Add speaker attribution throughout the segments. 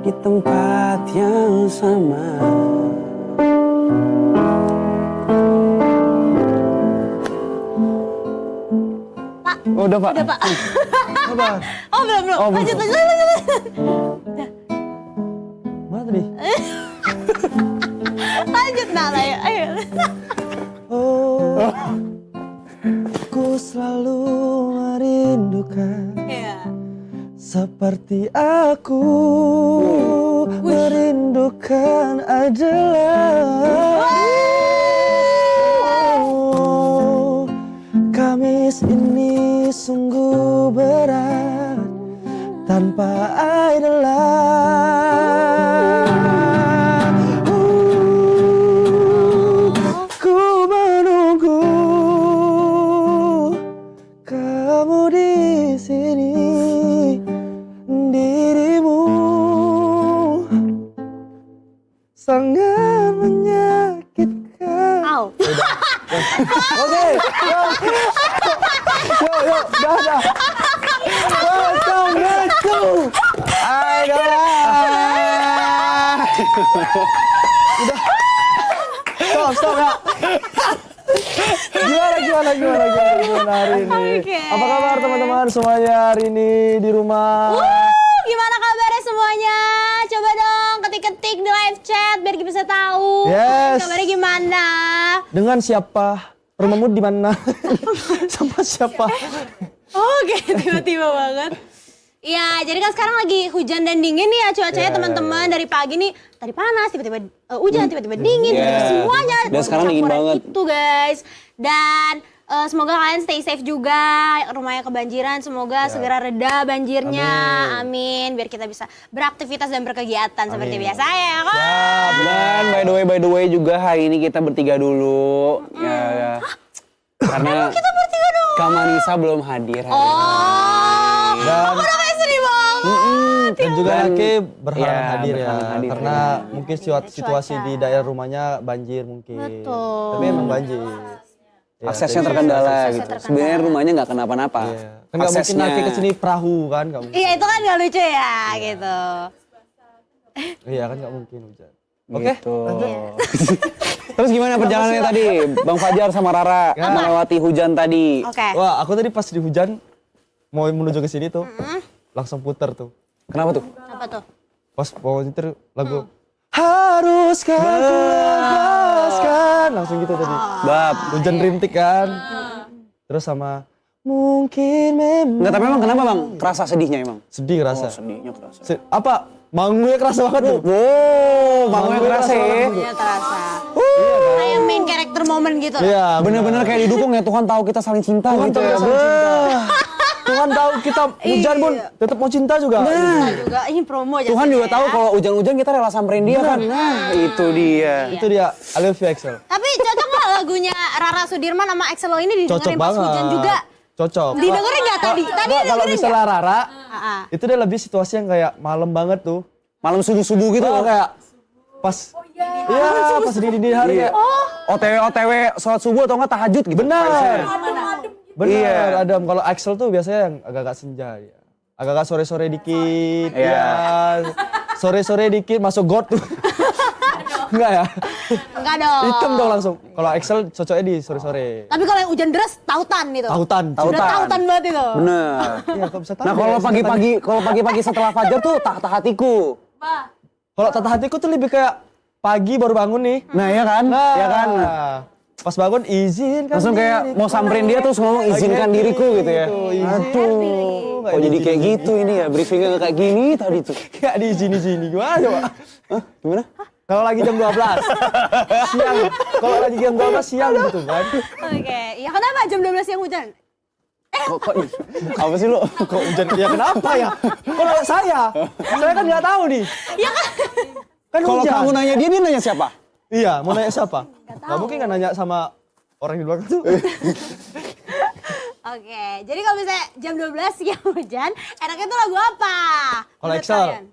Speaker 1: di tempat yang sama.
Speaker 2: Pak.
Speaker 1: Oh, udah, Pak.
Speaker 2: Udah, Pak.
Speaker 3: Apa?
Speaker 2: Oh, belum.
Speaker 1: Oh, belum.
Speaker 2: Lanjut.
Speaker 3: Mana tadi?
Speaker 2: Lanjut, Nak. Ayo.
Speaker 3: Oh, ku selalu merindukan
Speaker 2: Iya.
Speaker 3: seperti aku merindukan adalah Kamis ini sungguh berat tanpa adalah ku menunggu kamu di sini, dirimu sangat menyakitkan.
Speaker 2: Au.
Speaker 3: Oke, yuk, dah. Let's go. Hai guys. Udah. Stop ya. Gimana hari ini?
Speaker 2: Oke.
Speaker 3: Apa kabar teman-teman semuanya hari ini di rumah?
Speaker 2: Gimana kabarnya semuanya? Coba dong ketik-ketik di live chat biar kita bisa tahu.
Speaker 3: Yes.
Speaker 2: Kabarnya gimana?
Speaker 3: Dengan siapa? Rumahmu di mana? Sama siapa?
Speaker 2: Oke, tiba-tiba banget. Iya, jadi kan sekarang lagi hujan dan dingin nih ya cuacanya teman-teman. Dari pagi nih tadi panas, tiba-tiba hujan, tiba-tiba dingin, tiba-tiba semuanya.
Speaker 1: Dan sekarang dingin
Speaker 2: campuran
Speaker 1: banget.
Speaker 2: Itu guys. Dan semoga kalian stay safe juga, rumahnya kebanjiran, semoga segera reda banjirnya. Amin. Biar kita bisa beraktivitas dan berkegiatan seperti biasa ya kan?
Speaker 1: Dan by the way juga hari ini kita bertiga dulu. Ya. Karena
Speaker 2: Kita bertiga dong.
Speaker 1: Kak Manisa belum hadir. hari ini.
Speaker 2: Oh,
Speaker 3: Dan-
Speaker 2: aku udah kayak sedih banget.
Speaker 3: Dan juga
Speaker 1: Dan-
Speaker 3: Ake berhalangan
Speaker 1: Iya,
Speaker 3: hadir ya,
Speaker 1: berhalangan hadir,
Speaker 3: karena
Speaker 1: ya.
Speaker 3: mungkin situasi
Speaker 2: Cuaca.
Speaker 3: di daerah rumahnya banjir mungkin.
Speaker 2: Betul.
Speaker 3: Tapi emang banjir. Ya,
Speaker 1: Aksesnya
Speaker 3: jadi-
Speaker 1: terkendala gitu.
Speaker 2: terkendala.
Speaker 1: Sebenarnya rumahnya nggak kenapa-napa.
Speaker 3: Iya. Kan nggak mungkin Ake kesini perahu kan, nggak mungkin.
Speaker 2: Iya itu kan gak lucu ya gitu.
Speaker 3: Iya kan nggak mungkin hujan. Oke.
Speaker 1: Gitu. Terus gimana perjalanannya tadi? Bang Fajar sama Rara melewati hujan tadi.
Speaker 2: Oke.
Speaker 3: Wah, aku tadi pas di hujan mau menuju ke sini tuh, langsung puter tuh.
Speaker 1: Kenapa tuh?
Speaker 2: Apa tuh?
Speaker 3: Pas mau nyetir lagu Haruskah ku lepaskan, langsung gitu tadi.
Speaker 1: Bab.
Speaker 3: Hujan rintik kan. Terus sama mungkin memang.
Speaker 1: Enggak, tapi emang kenapa Bang? Kerasa sedihnya emang?
Speaker 3: Sedih
Speaker 1: Oh,
Speaker 3: rasa.
Speaker 1: sedihnya kerasa.
Speaker 3: Apa? Manggungnya kerasa banget tuh.
Speaker 1: Wow, Bangnya kerasa ya.
Speaker 2: Iya terasa. Kayak main karakter momen gitu loh.
Speaker 3: Iya,
Speaker 1: Bener-bener kayak didukung ya, Tuhan tahu kita saling cinta
Speaker 3: Tuhan
Speaker 1: gitu
Speaker 3: tahu
Speaker 1: ya.
Speaker 3: kita saling cinta. Tuhan tahu kita hujan pun tetap mau cinta juga.
Speaker 2: Kita juga ini promo aja.
Speaker 1: Tuhan juga tahu kalau hujan-hujan kita rela samperin dia kan. Nah, itu dia.
Speaker 3: Itu dia, I love you Excel.
Speaker 2: Tapi cocok nggak lagunya Rara Sudirman sama Exelo ini
Speaker 3: Cocok
Speaker 2: didengerin pas
Speaker 3: banget.
Speaker 2: hujan juga?
Speaker 3: Cocok.
Speaker 2: Didengerin nggak tadi? Tadi
Speaker 3: Nggak, kalau
Speaker 2: didengerin
Speaker 3: misalnya
Speaker 2: nggak?
Speaker 3: Rara,
Speaker 2: Ah.
Speaker 3: itu dia lebih situasi yang kayak malam banget tuh.
Speaker 1: Malam subuh-subuh gitu
Speaker 3: Oh,
Speaker 1: loh.
Speaker 3: kayak pas iya, pas di dini hari kayak
Speaker 1: OTW sholat subuh atau enggak tahajud gitu.
Speaker 3: benar. Benar,
Speaker 1: Iya.
Speaker 3: Adam. Kalau Axel tuh biasanya yang agak-agak senja ya. Agak-agak sore-sore dikit.
Speaker 1: Iya.
Speaker 3: Ya. Sore-sore dikit masuk got tuh. Enggak ya?
Speaker 2: Enggak dong.
Speaker 3: Hitam dong langsung. Kalau Axel cocoknya di sore-sore.
Speaker 2: Tapi kalau yang hujan deras, tautan gitu.
Speaker 3: Tautan.
Speaker 2: Udah tautan banget itu.
Speaker 1: Bener.
Speaker 3: Iya, kok bisa tahu
Speaker 1: Nah,
Speaker 3: ya?
Speaker 1: kalau pagi-pagi setelah fajar tuh tahta hatiku.
Speaker 3: Kalau tata hatiku tuh lebih kayak pagi baru bangun nih.
Speaker 1: Nah, ya kan?
Speaker 3: Nah,
Speaker 1: Ya kan?
Speaker 3: Pas bangun izinkan
Speaker 1: Langsung kayak
Speaker 3: diriku.
Speaker 1: mau samperin dia terus ngomong izinkan
Speaker 3: Lagi
Speaker 1: diriku gitu ya.
Speaker 3: Izinkan
Speaker 1: Aduh.
Speaker 3: diriku.
Speaker 1: Kok jadi kayak gitu ini ya? Briefingnya nggak kayak gini tadi tuh.
Speaker 3: Kayak diizini-izini. Gimana coba?
Speaker 1: Hah? Gimana?
Speaker 3: Kalau lagi jam 12 siang. Kalau lagi jam 12 siang gitu kan.
Speaker 2: Oke. Ya kenapa jam 12 yang hujan?
Speaker 1: Kok apa sih lu?
Speaker 3: Kok hujan? Ya kenapa ya? Kalau saya kan nggak tahu nih.
Speaker 2: Ya kan?
Speaker 3: Kan
Speaker 1: Kalau
Speaker 3: hujan.
Speaker 1: kamu nanya dia nanya siapa?
Speaker 3: Iya, mau nanya siapa? Nggak mungkin kan nanya sama orang di belakang tuh.
Speaker 2: Oke. Jadi kalau misalnya jam 12 siang hujan, enaknya tuh lagu apa?
Speaker 3: Kalau
Speaker 2: Menurut
Speaker 3: Excel.
Speaker 2: kalian?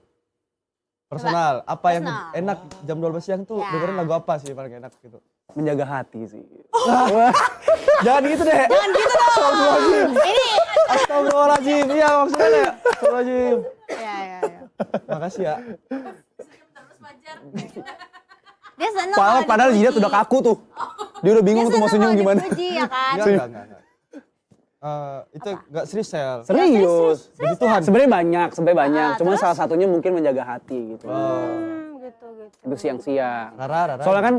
Speaker 3: Personal, apa yang
Speaker 2: Personal.
Speaker 3: enak jam 12 siang tuh
Speaker 2: Ya.
Speaker 3: dengerin lagu apa sih paling enak gitu?
Speaker 1: Menjaga hati sih.
Speaker 3: Jangan gitu deh.
Speaker 2: Jangan gitu dong. Ini.
Speaker 3: Astagfirullahaladzim. Iya maksudnya kayak Astagfirullahaladzim.
Speaker 2: Ya.
Speaker 3: Makasih ya.
Speaker 2: Dia seneng kalau
Speaker 1: Padahal
Speaker 2: dipuji.
Speaker 1: jidat udah kaku tuh. Dia udah bingung tuh mau
Speaker 2: seneng
Speaker 1: senyum
Speaker 2: kalau
Speaker 1: gimana.
Speaker 2: dipuji, ya kan?
Speaker 3: Enggak. Itu enggak serius, Sel.
Speaker 1: Serius.
Speaker 3: Demi Tuhan.
Speaker 1: Sebenarnya banyak. Cuma
Speaker 2: terus?
Speaker 1: salah satunya mungkin menjaga hati gitu.
Speaker 2: Gitu.
Speaker 1: Itu siang-siang.
Speaker 3: Rara.
Speaker 1: Soalnya kan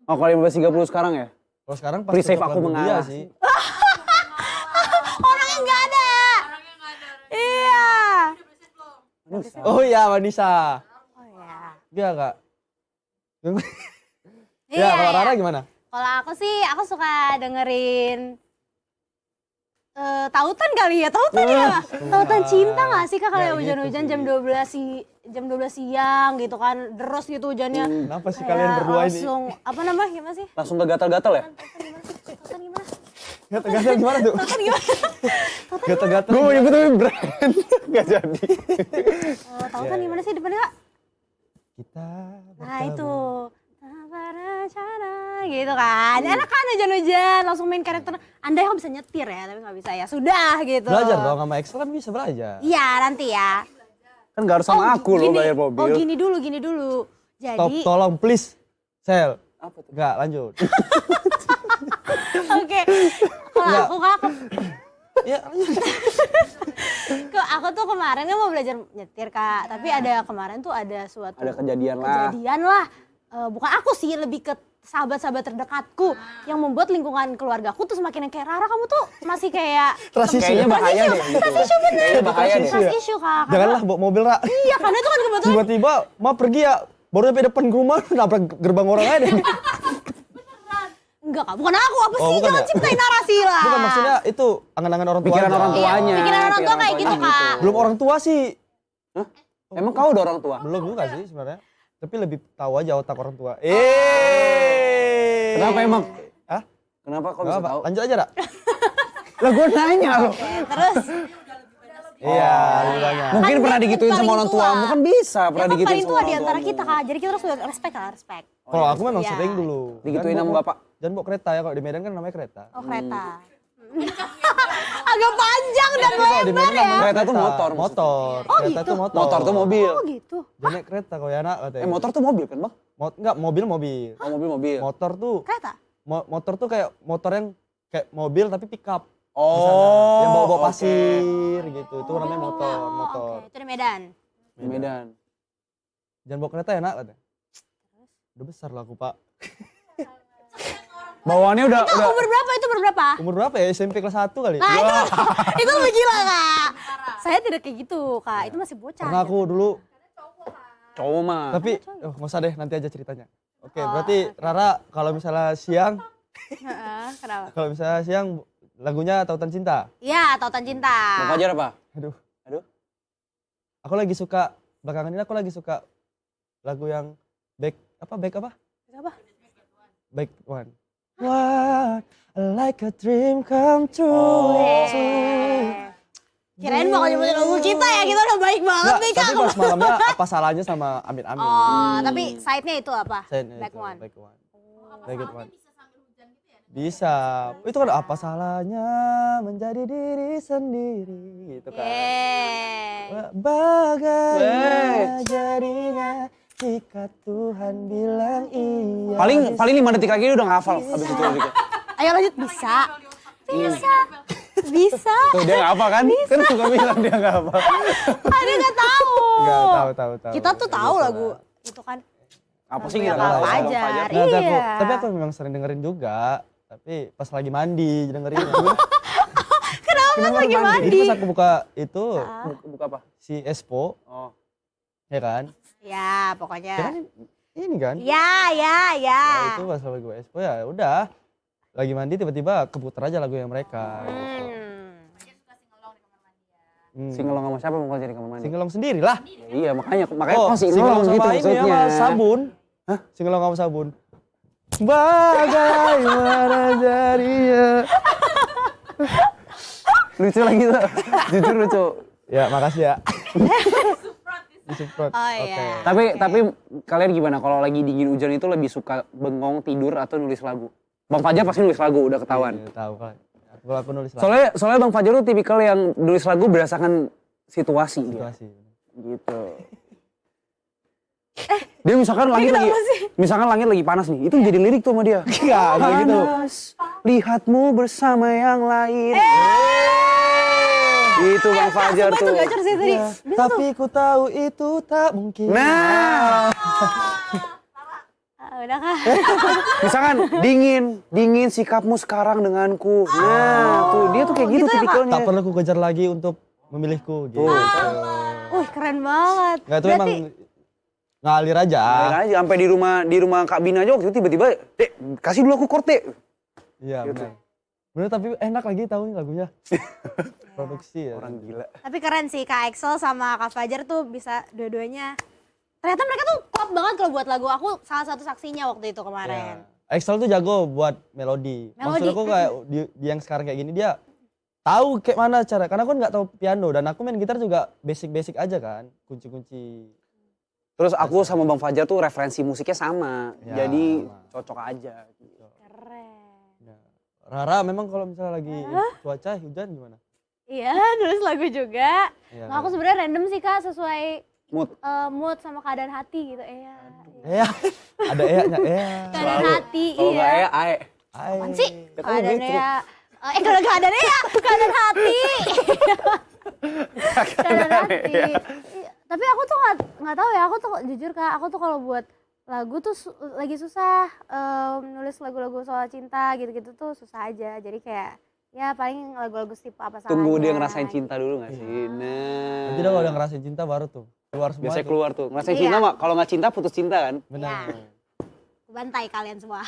Speaker 1: oh kalau 15.30 sekarang ya?
Speaker 3: Kalau sekarang pas
Speaker 1: Pre-save
Speaker 3: tutup
Speaker 1: aku
Speaker 3: lagu dia
Speaker 1: mengalah.
Speaker 3: sih.
Speaker 2: Orangnya nggak ada. Iya.
Speaker 3: Oh iya, Vanessa.
Speaker 2: Oh ya.
Speaker 3: Dia enggak.
Speaker 2: Iya,
Speaker 3: Ya, kalau
Speaker 2: iya.
Speaker 3: Rara gimana?
Speaker 2: Kalau aku sih, aku suka dengerin Tautan kali ya, Tautan ya. Tautan cinta gak sih Kak kalau
Speaker 3: Ya,
Speaker 2: hujan-hujan
Speaker 3: gitu
Speaker 2: jam 12 siang gitu kan, deres gitu hujannya.
Speaker 3: Kenapa sih
Speaker 2: Kayak
Speaker 3: kalian berdua ini?
Speaker 2: langsung, apa namanya gimana sih?
Speaker 1: Langsung gatal-gatal ya?
Speaker 2: Tautan gimana?
Speaker 3: Gatal-gatal gimana tuh?
Speaker 2: Tautan gimana?
Speaker 3: Gatal-gatal.
Speaker 1: Gue mau nyebutin brand. Gak jadi.
Speaker 2: Tautan gimana sih depannya Kak?
Speaker 3: Kita
Speaker 2: Nah itu. Tanpa rencana gitu kan. Enak kan hujan-hujan, langsung main karakter. Andai aku bisa nyetir ya, tapi gak bisa ya. Sudah gitu.
Speaker 3: belajar dong sama Excel kan bisa belajar.
Speaker 2: Iya nanti ya.
Speaker 1: Kan gak harus sama aku loh bayar mobil.
Speaker 2: Oh gini dulu.
Speaker 3: Stop,
Speaker 2: Jadi,
Speaker 3: tolong please. Sel.
Speaker 1: Apa tuh?
Speaker 3: Enggak, lanjut.
Speaker 2: oke. Kalau aku Kak,
Speaker 3: Iya, lanjut.
Speaker 2: aku tuh kemarin kan mau belajar nyetir Kak. Tapi ada kemarin tuh ada suatu
Speaker 1: Ada kejadian lah.
Speaker 2: kejadian lah. Bukan aku sih, lebih ke sahabat-sahabat terdekatku yang membuat lingkungan keluargaku tuh semakin yang kayak Rara kamu tuh masih kayak
Speaker 3: Trust issue.
Speaker 1: Kayaknya bahaya deh.
Speaker 2: trust issue bener.
Speaker 1: Kayaknya bahaya deh.
Speaker 2: Trust issue Kak. Karena-
Speaker 3: Janganlah bawa mobil, Ra.
Speaker 2: Iya karena itu kan kebetulan
Speaker 3: Tiba-tiba mau pergi ya, baru sampai depan rumah nabrak gerbang orang aja deh.
Speaker 2: enggak Kak, bukan aku. Apa
Speaker 3: Oh,
Speaker 2: sih
Speaker 3: bukan
Speaker 2: jangan
Speaker 3: ya?
Speaker 2: ciptain narasi lah.
Speaker 3: Bukan maksudnya itu angan-angan orang tua.
Speaker 1: Pikiran
Speaker 3: aja.
Speaker 1: orang
Speaker 2: Iya,
Speaker 1: tuanya.
Speaker 2: pikiran orang tua kayak gitu
Speaker 1: tuanya
Speaker 2: Kak.
Speaker 3: Belum orang tua sih.
Speaker 1: Hah? Emang kau udah orang tua?
Speaker 3: Belum juga sih sebenarnya. Tapi lebih tahu aja otak orang tua.
Speaker 1: Kenapa emang?
Speaker 3: Hah?
Speaker 1: Kenapa kau
Speaker 3: Nggak
Speaker 1: bisa
Speaker 3: apa.
Speaker 1: tahu?
Speaker 3: Lanjut aja, Ra.
Speaker 1: Lah gue nanya loh.
Speaker 2: Terus
Speaker 3: Iya, lebih banyak.
Speaker 1: Mungkin
Speaker 2: Kan
Speaker 1: pernah
Speaker 2: dia
Speaker 1: digituin
Speaker 2: paling
Speaker 1: sama orang
Speaker 2: tua.
Speaker 1: tuamu kan bisa
Speaker 2: dia
Speaker 1: pernah
Speaker 2: kan
Speaker 1: digituin
Speaker 2: paling
Speaker 1: sama
Speaker 2: tua
Speaker 1: orang
Speaker 2: di antara
Speaker 1: tuamu.
Speaker 2: kita Kak. Jadi kita harus respect Kak, respect.
Speaker 3: Kalau aku memang
Speaker 2: Iya.
Speaker 3: sering dulu.
Speaker 1: Digituin
Speaker 3: Jangan
Speaker 1: sama
Speaker 3: bawa-
Speaker 1: bapak.
Speaker 3: Jangan bawa kereta ya, kalau di Medan kan namanya kereta.
Speaker 2: Oh kereta. Agak panjang dan
Speaker 3: Kalau di
Speaker 2: lebar
Speaker 3: Medan
Speaker 2: ya.
Speaker 3: namanya
Speaker 1: Kereta tuh motor maksudnya.
Speaker 3: Motor.
Speaker 2: Oh
Speaker 3: Kereta
Speaker 2: gitu.
Speaker 3: tuh motor.
Speaker 1: Motor tuh mobil.
Speaker 2: Oh gitu.
Speaker 3: Jangan naik kereta kau ya, Nak, katanya.
Speaker 1: Motor tuh mobil kan bang?
Speaker 3: Enggak, mobil.
Speaker 1: Oh mobil.
Speaker 3: Motor tuh
Speaker 2: Kereta.
Speaker 3: motor tuh kayak motor yang kayak mobil tapi pick up.
Speaker 1: Oh.
Speaker 3: Yang bawa-bawa
Speaker 1: oke.
Speaker 3: pasir gitu. Itu namanya motor.
Speaker 2: Oke, itu di Medan.
Speaker 1: Di Medan.
Speaker 3: Jangan bawa kereta ya, Nak, katanya. Udah besar lah aku, Pak.
Speaker 1: Bawaannya udah
Speaker 2: Umur berapa itu berapa?
Speaker 3: Umur berapa ya? SMP kelas 1 kali.
Speaker 2: Nah itu lebih gila Kak. Saya tidak kayak gitu Kak, itu masih bocah.
Speaker 3: Pernah aku dulu,
Speaker 1: cowok mah.
Speaker 3: tapi nggak usah deh, nanti aja ceritanya. Oke, berarti Rara kalau misalnya siang,
Speaker 2: Heeh, kenapa?
Speaker 3: kalau misalnya siang lagunya Tautan Cinta.
Speaker 2: Iya, Tautan Cinta.
Speaker 1: Bang Fajar apa?
Speaker 3: Aduh.
Speaker 1: Aduh.
Speaker 3: Aku lagi suka, belakangan ini aku lagi suka lagu yang back apa?
Speaker 2: Apa?
Speaker 3: Back One. What like a dream come true.
Speaker 2: Kirain bakal nyebutin lagu kita ya, kita udah baik banget
Speaker 3: Nggak,
Speaker 2: nih Kak.
Speaker 3: tapi pas malamnya apa salahnya sama Amin Amin.
Speaker 2: Oh, tapi side-nya itu apa?
Speaker 3: Saya-
Speaker 2: Back
Speaker 3: itu,
Speaker 2: One.
Speaker 3: Back One. Back One. Bisa. Itu kan apa salahnya menjadi diri sendiri gitu kan.
Speaker 2: Yeay.
Speaker 3: Bagaimana jadinya jika Tuhan bilang iya.
Speaker 1: Paling 5 detik lagi dia udah ngafal habis itu liriknya.
Speaker 2: Ayo lanjut, bisa. Bisa.
Speaker 1: Tuh dia nggak hafal kan? Kan suka bilang dia nggak hafal.
Speaker 2: Ada nggak tahu.
Speaker 3: Enggak tahu.
Speaker 2: Kita tuh tahu lagu itu kan.
Speaker 1: Apa sih
Speaker 2: Lagunya
Speaker 1: kita
Speaker 2: Kak
Speaker 1: tahu sama
Speaker 2: Fajar.
Speaker 1: Fajar?
Speaker 3: Nah,
Speaker 2: Iya.
Speaker 3: tapi aku memang sering dengerin juga. Tapi pas lagi mandi dengerinnya.
Speaker 2: Kenapa pas lagi
Speaker 3: Jadi
Speaker 2: mandi?
Speaker 3: pas aku buka itu
Speaker 1: Buka apa?
Speaker 3: si Espo,
Speaker 1: Oh.
Speaker 3: ya kan?
Speaker 2: Ya,
Speaker 3: Ya
Speaker 2: pokoknya.
Speaker 3: kan ini kan?
Speaker 2: Ya.
Speaker 3: Ya, itu pas lagi gue Espo ya udah. Lagi mandi tiba-tiba keputar aja lagu yang mereka.
Speaker 1: Singelong sama siapa mau jadi kamar mandi?
Speaker 3: Singelong sendiri lah.
Speaker 1: Iya makanya
Speaker 3: Oh,
Speaker 1: kok singelong gitu
Speaker 3: sama ini
Speaker 1: maksudnya.
Speaker 3: sama sabun. Hah? Singelong sama sabun. Bagaimana jadinya?
Speaker 1: Lucu lagi tuh. Jujur lucu.
Speaker 3: Ya, makasih ya. Disuprot.
Speaker 2: Oh
Speaker 3: Oke.
Speaker 2: iya.
Speaker 1: Tapi kalian gimana kalau lagi dingin hujan itu lebih suka bengong tidur atau nulis lagu? Bang Fajar pasti nulis lagu udah ketahuan.
Speaker 3: Iya, tahu kan. Aku nulis lagu.
Speaker 1: Soalnya Bang Fajar tuh tipikal yang nulis lagu berdasarkan situasi dia.
Speaker 3: Situasi.
Speaker 1: Gitu. Dia misalkan langit lagi panas nih, itu jadi lirik tuh sama dia.
Speaker 3: Enggak gitu.
Speaker 1: Panas, lihatmu bersama yang lain. Itu Bang Fajar tuh.
Speaker 2: Gacor sih tadi.
Speaker 3: Ya, tapi ku tahu itu tak mungkin.
Speaker 1: Nah,
Speaker 2: Udah kah?
Speaker 1: misalkan dingin sikapmu sekarang denganku. Nah, tuh dia tuh kayak gitu tipikalnya.
Speaker 3: Tak perlu ku kejar lagi untuk memilihku gitu.
Speaker 2: Keren banget.
Speaker 3: Enggak itu memang ngalir aja.
Speaker 1: Ngalir aja sampai di rumah Kak Bina aja waktu itu tiba-tiba, "Dek, kasih dulu aku chord, Dek."
Speaker 3: Iya benar. Bener tapi enak lagi tahu nih lagunya. Produksi ya.
Speaker 1: Orang gila.
Speaker 2: Tapi keren sih Kak Excel sama Kak Fajar tuh bisa dua-duanya. Ternyata mereka tuh klop banget kalau buat lagu. Aku salah satu saksinya waktu itu kemarin.
Speaker 3: Excel tuh jago buat melodi. Maksud aku kayak di yang sekarang kayak gini dia tahu kayak mana cara. Karena aku nggak tahu piano dan aku main gitar juga basic-basic aja kan, kunci-kunci.
Speaker 1: Terus aku sama Bang Fajar tuh referensi musiknya sama.
Speaker 3: Ya,
Speaker 1: Jadi
Speaker 3: sama.
Speaker 1: cocok aja.
Speaker 2: Keren.
Speaker 3: Ya. Rara memang kalau misalnya lagi cuaca hujan gimana?
Speaker 2: Iya, nulis lagu juga.
Speaker 3: Iya,
Speaker 2: Nah, aku sebenarnya random sih Kak, sesuai
Speaker 1: Mood.
Speaker 2: mood sama keadaan hati gitu.
Speaker 3: ada nya
Speaker 2: Keadaan hati,
Speaker 1: Kalau nggak
Speaker 2: iya.
Speaker 1: ae.
Speaker 2: Apaan sih?
Speaker 1: Ya, kamu
Speaker 2: Keadaannya
Speaker 1: gitu.
Speaker 2: ya. Kalau keadaannya ya, keadaan hati. Keadaan hati. Iya. Tapi aku tuh nggak tahu ya, aku tuh jujur Kak, aku tuh kalau buat lagu tuh lagi susah nulis lagu-lagu soal cinta gitu-gitu tuh susah aja. Jadi kayak ya paling lagu-lagu tipe apa salahnya.
Speaker 1: Tunggu dia ngerasain cinta dulu gak sih? Nah.
Speaker 3: Nanti kalau udah ngerasain cinta baru tuh keluar semua.
Speaker 1: Biasanya
Speaker 3: tuh.
Speaker 1: keluar tuh. Ngerasain
Speaker 2: Iya.
Speaker 1: cinta mah kalau nggak cinta putus cinta kan?
Speaker 3: Benar.
Speaker 2: Ya. Bantai kalian semua.